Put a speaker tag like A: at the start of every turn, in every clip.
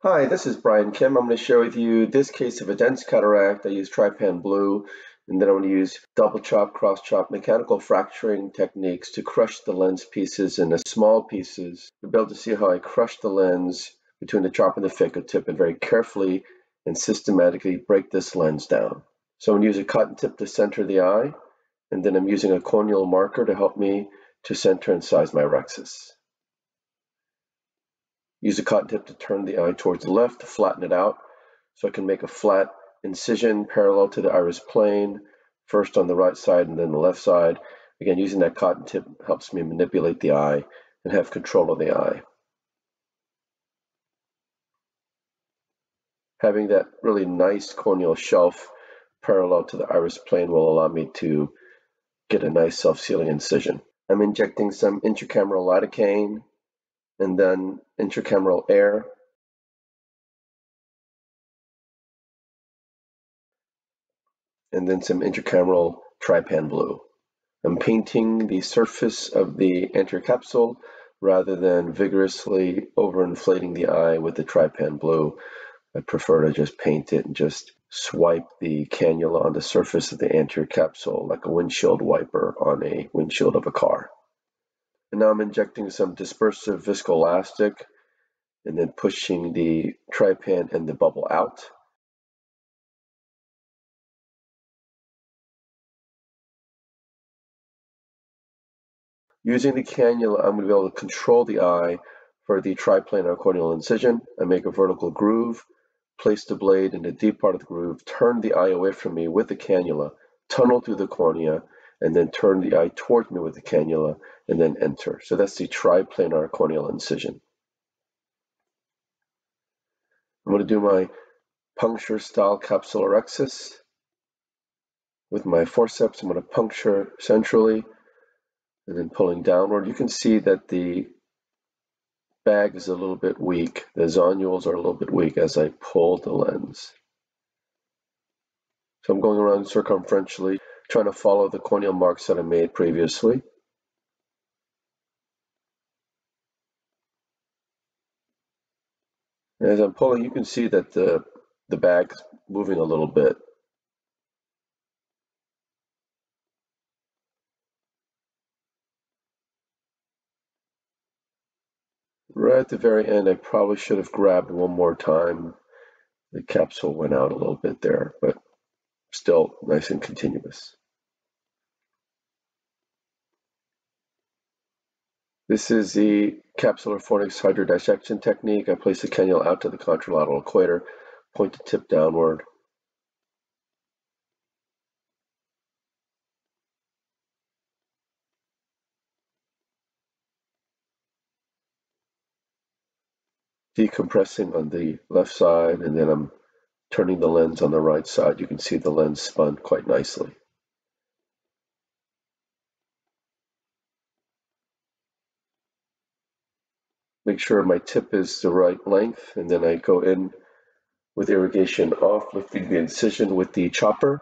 A: Hi, this is Brian Kim. I'm going to share with you this case of a dense cataract. I use Trypan blue, and then I'm going to use double chop, cross chop, mechanical fracturing techniques to crush the lens pieces into small pieces. You'll be able to see how I crush the lens between the chop and the phaco tip and very carefully and systematically break this lens down. So I'm going to use a cotton tip to center the eye, and then I'm using a corneal marker to help me to center and size my rhexis. Use a cotton tip to turn the eye towards the left to flatten it out so I can make a flat incision parallel to the iris plane, first on the right side and then the left side. Again, using that cotton tip helps me manipulate the eye and have control of the eye. Having that really nice corneal shelf parallel to the iris plane will allow me to get a nice self-sealing incision. I'm injecting some intracameral lidocaine and then intracameral air. And then some intracameral Trypan blue. I'm painting the surface of the anterior capsule rather than vigorously overinflating the eye with the Trypan blue. I prefer to just paint it and just swipe the cannula on the surface of the anterior capsule like a windshield wiper on a windshield of a car. And now I'm injecting some dispersive viscoelastic and then pushing the Trypan and the bubble out. Using the cannula, I'm going to be able to control the eye for the tri-planar corneal incision. I make a vertical groove, place the blade in the deep part of the groove, turn the eye away from me with the cannula, tunnel through the cornea, and then turn the eye towards me with the cannula, and then enter. So that's the tri-planar corneal incision. I'm going to do my puncture style capsular rhexis. With my forceps, I'm going to puncture centrally and then pulling downward. You can see that the bag is a little bit weak. The zonules are a little bit weak as I pull the lens. So I'm going around circumferentially, trying to follow the corneal marks that I made previously. And as I'm pulling, you can see that the bag is moving a little bit. Right at the very end, I probably should have grabbed one more time. The capsule went out a little bit there, but still nice and continuous. This is the capsular fornix hydrodissection technique. I place the cannula out to the contralateral equator, point the tip downward. Decompressing on the left side, and then I'm turning the lens on the right side. You can see the lens spun quite nicely. Make sure my tip is the right length, and then I go in with irrigation off, lifting the incision with the chopper.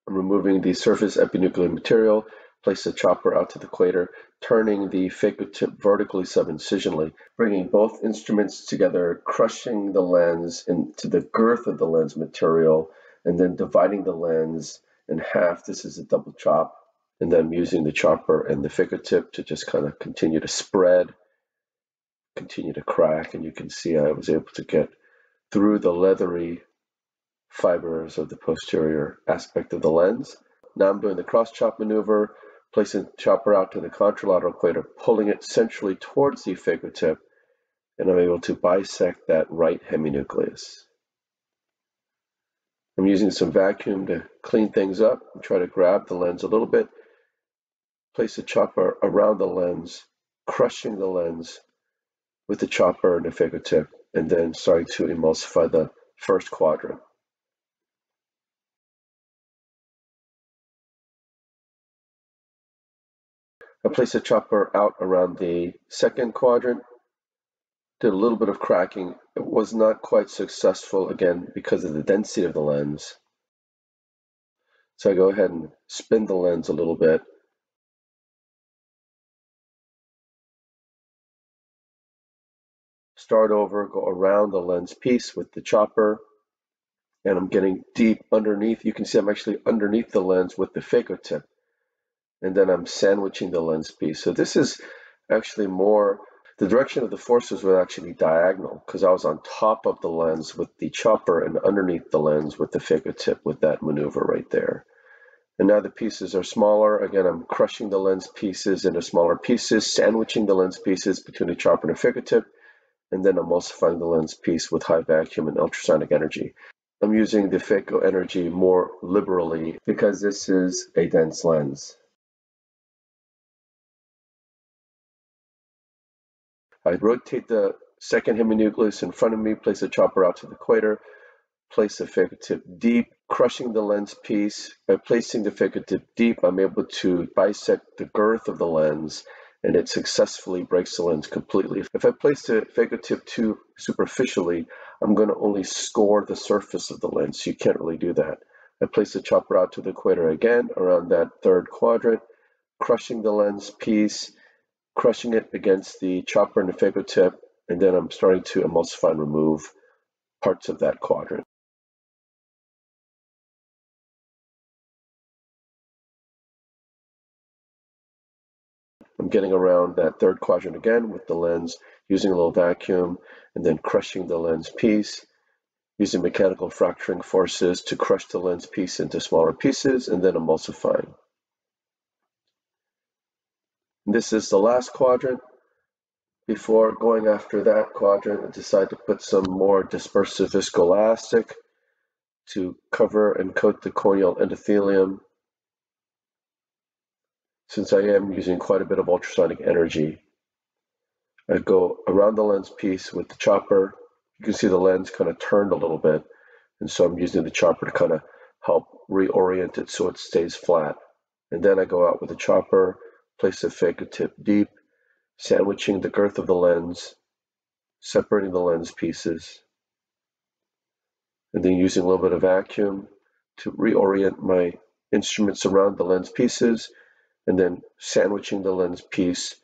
A: I'm removing the surface epinuclear material, place the chopper out to the equator, turning the phaco tip vertically sub-incisionally, bringing both instruments together, crushing the lens into the girth of the lens material, and then dividing the lens in half. This is a double chop. And then I'm using the chopper and the phaco tip to just kind of continue to spread, continue to crack, and you can see I was able to get through the leathery fibers of the posterior aspect of the lens. Now I'm doing the cross chop maneuver, placing the chopper out to the contralateral equator, pulling it centrally towards the phaco tip, and I'm able to bisect that right heminucleus. I'm using some vacuum to clean things up and try to grab the lens a little bit, place the chopper around the lens, crushing the lens with the chopper and the phaco tip, and then starting to emulsify the first quadrant. I placed the chopper out around the second quadrant, did a little bit of cracking. It was not quite successful, again, because of the density of the lens. So I go ahead and spin the lens a little bit. start over, go around the lens piece with the chopper, and I'm getting deep underneath. You can see I'm actually underneath the lens with the phaco tip, and then I'm sandwiching the lens piece. So this is actually more, the direction of the forces would actually be diagonal, because I was on top of the lens with the chopper and underneath the lens with the phaco tip with that maneuver right there. And now the pieces are smaller. Again, I'm crushing the lens pieces into smaller pieces, sandwiching the lens pieces between the chopper and a phaco tip, and then emulsifying the lens piece with high vacuum and ultrasonic energy. I'm using the phaco energy more liberally because this is a dense lens. I rotate the second heminucleus in front of me, place the chopper out to the equator, place the phaco tip deep, crushing the lens piece. By placing the phaco tip deep, I'm able to bisect the girth of the lens, and it successfully breaks the lens completely. If I place the phaco tip too superficially, I'm going to only score the surface of the lens, so you can't really do that. I place the chopper out to the equator again, around that third quadrant, crushing the lens piece, crushing it against the chopper and the phaco tip, and then I'm starting to emulsify and remove parts of that quadrant. I'm getting around that third quadrant again with the lens, using a little vacuum, and then crushing the lens piece, using mechanical fracturing forces to crush the lens piece into smaller pieces, and then emulsifying. This is the last quadrant. Before going after that quadrant, I decided to put some more dispersive viscoelastic to cover and coat the corneal endothelium, since I am using quite a bit of ultrasonic energy. I go around the lens piece with the chopper. You can see the lens kind of turned a little bit, and so I'm using the chopper to kind of help reorient it so it stays flat. And then I go out with the chopper, place the phaco tip deep, sandwiching the girth of the lens, separating the lens pieces, and then using a little bit of vacuum to reorient my instruments around the lens pieces, and then sandwiching the lens piece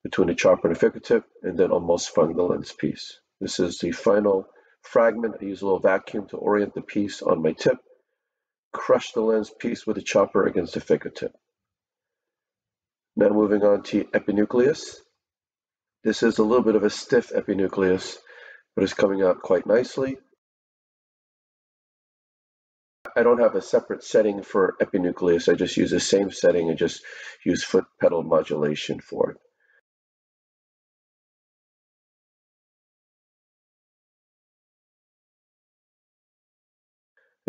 A: between the chopper and the phaco tip, and then emulsifying the lens piece. This is the final fragment. I use a little vacuum to orient the piece on my tip, crush the lens piece with the chopper against the phaco tip. Now moving on to epinucleus. This is a little bit of a stiff epinucleus, but it's coming out quite nicely. I don't have a separate setting for epinucleus. I just use the same setting and just use foot pedal modulation for it.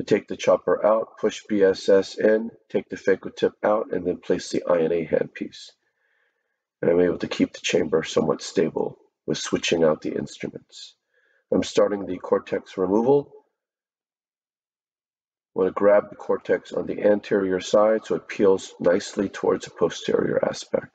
A: I take the chopper out, push BSS in, take the phaco tip out, and then place the INA handpiece. And I'm able to keep the chamber somewhat stable with switching out the instruments. I'm starting the cortex removal. I want to grab the cortex on the anterior side so it peels nicely towards the posterior aspect.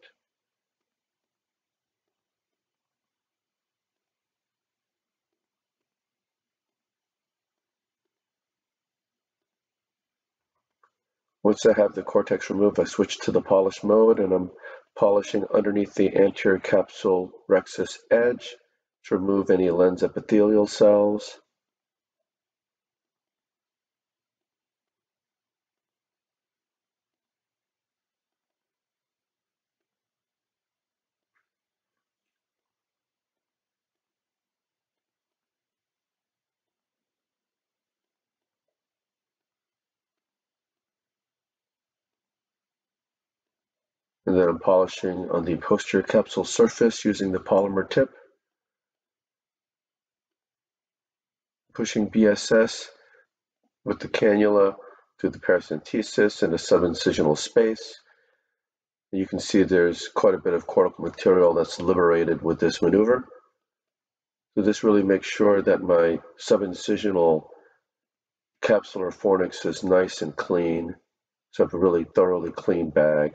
A: Once I have the cortex removed, I switch to the polish mode, and I'm polishing underneath the anterior capsule rhexis edge to remove any lens epithelial cells. And then I'm polishing on the posterior capsule surface using the polymer tip, pushing BSS with the cannula through the paracentesis and the subincisional space. And you can see there's quite a bit of cortical material that's liberated with this maneuver. So this really makes sure that my subincisional capsular fornix is nice and clean. So I have a really thoroughly clean bag.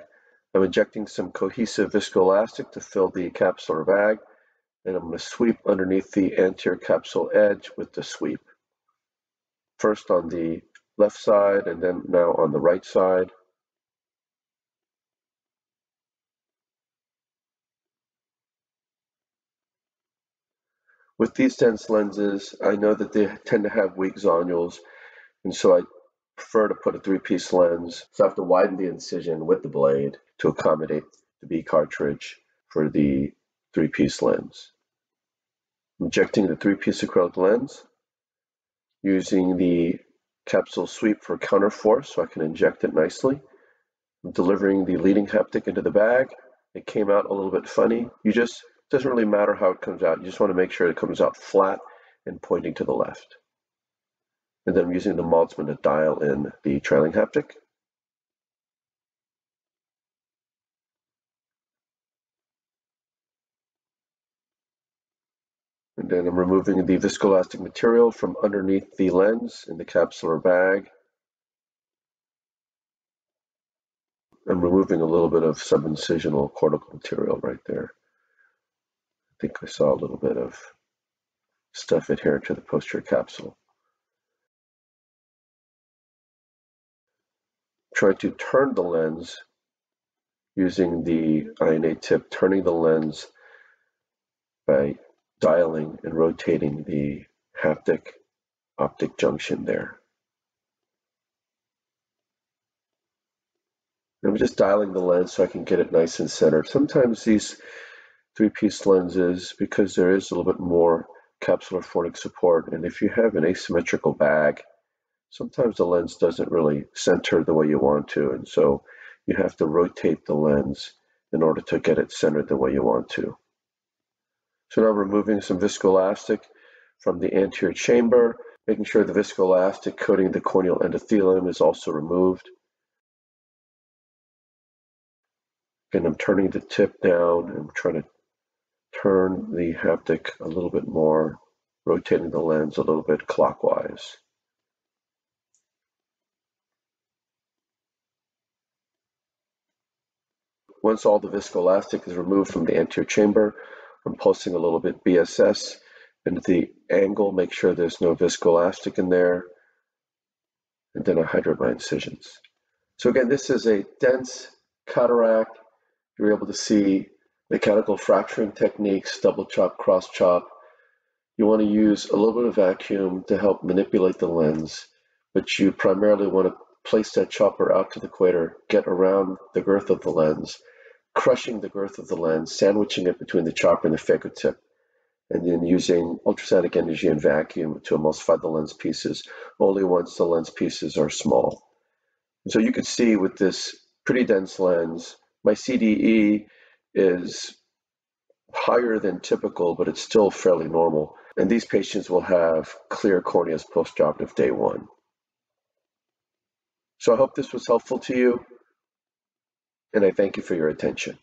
A: I'm injecting some cohesive viscoelastic to fill the capsular bag, and I'm going to sweep underneath the anterior capsule edge with the sweep. First on the left side, and then now on the right side. With these dense lenses, I know that they tend to have weak zonules, and so I prefer to put a 3-piece lens. So I have to widen the incision with the blade to accommodate the B cartridge for the 3-piece lens. Injecting the 3-piece acrylic lens, using the capsule sweep for counterforce so I can inject it nicely. I'm delivering the leading haptic into the bag. It came out a little bit funny. Doesn't really matter how it comes out. You just want to make sure it comes out flat and pointing to the left. And then I'm using the Maltzman to dial in the trailing haptic. And then I'm removing the viscoelastic material from underneath the lens in the capsular bag. I'm removing a little bit of subincisional cortical material right there. I think I saw a little bit of stuff adherent to the posterior capsule. Try to turn the lens using the INA tip, turning the lens by dialing and rotating the haptic optic junction there. I'm just dialing the lens so I can get it nice and centered. Sometimes these 3-piece lenses, because there is a little bit more capsular fortic support, and if you have an asymmetrical bag, sometimes the lens doesn't really center the way you want to, and so you have to rotate the lens in order to get it centered the way you want to. So now removing some viscoelastic from the anterior chamber, making sure the viscoelastic coating the corneal endothelium is also removed. Again, I'm turning the tip down and I'm trying to turn the haptic a little bit more, rotating the lens a little bit clockwise. Once all the viscoelastic is removed from the anterior chamber, I'm pulsing a little bit BSS into the angle, make sure there's no viscoelastic in there, and then I hydrate my incisions. So again, this is a dense cataract. You're able to see mechanical fracturing techniques, double chop, cross chop. You want to use a little bit of vacuum to help manipulate the lens, but you primarily want to place that chopper out to the equator, get around the girth of the lens, crushing the girth of the lens, sandwiching it between the chopper and the phaco tip, and then using ultrasonic energy and vacuum to emulsify the lens pieces only once the lens pieces are small. And so you can see with this pretty dense lens, my CDE is higher than typical, but it's still fairly normal. And these patients will have clear corneas postoperative day 1. So I hope this was helpful to you, and I thank you for your attention.